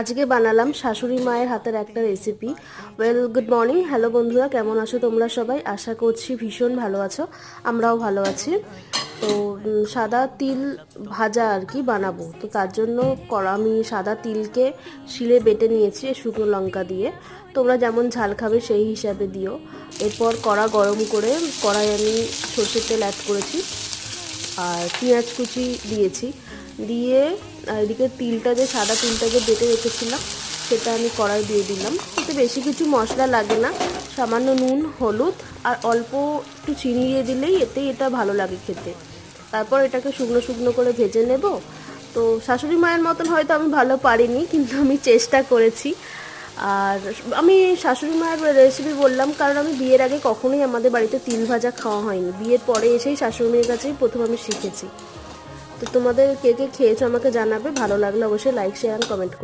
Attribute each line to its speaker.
Speaker 1: আজকে বানালাম শাশুড়ি মায়ের হাতের একটা রেসিপি। গুড মর্নিং, হ্যালো বন্ধুরা, কেমন আছো তোমরা সবাই? আশা করছি ভীষণ ভালো আছো, আমরাও ভালো আছি। তো সাদা তিল ভাজা আর কি বানাবো, তো তার জন্য আমি সাদা তিলকে শিলে বেটে নিয়েছি শুকনো লঙ্কা দিয়ে। তোমরা যেমন ঝাল খাবে সেই হিসাবে দিও। এরপর কড়া গরম করে কড়াই আমি সর্ষের তেল অ্যাড করেছি আর পেঁয়াজ কুচি দিয়েছি। দিয়ে এদিকে তিলটা যে সাদা তিলটা যে বেটে রেখেছিলাম সেটা আমি কড়াই দিয়ে দিলাম। এতে বেশি কিছু মশলা লাগে না, সামান্য নুন, হলুদ আর অল্প একটু চিনি দিয়ে দিলেই এটা ভালো লাগে খেতে। তারপর এটাকে শুকনো শুকনো করে ভেজে নেব। তো শাশুড়ি মায়ের মতন হয়তো আমি ভালো পারিনি, কিন্তু আমি চেষ্টা করেছি। আর আমি শাশুড়ি মায়ের রেসিপি বললাম কারণ আমি বিয়ের আগে কখনোই আমাদের বাড়িতে তিল ভাজা খাওয়া হয়নি। বিয়ের পরে এসেই শাশুড়ি মায়ের কাছেই প্রথম আমি শিখেছি। তো তোমাদের কে কে খেয়েছো আমাকে জানাবে, ভালো লাগলে অবশ্যই লাইক, শেয়ার, কমেন্ট করবে।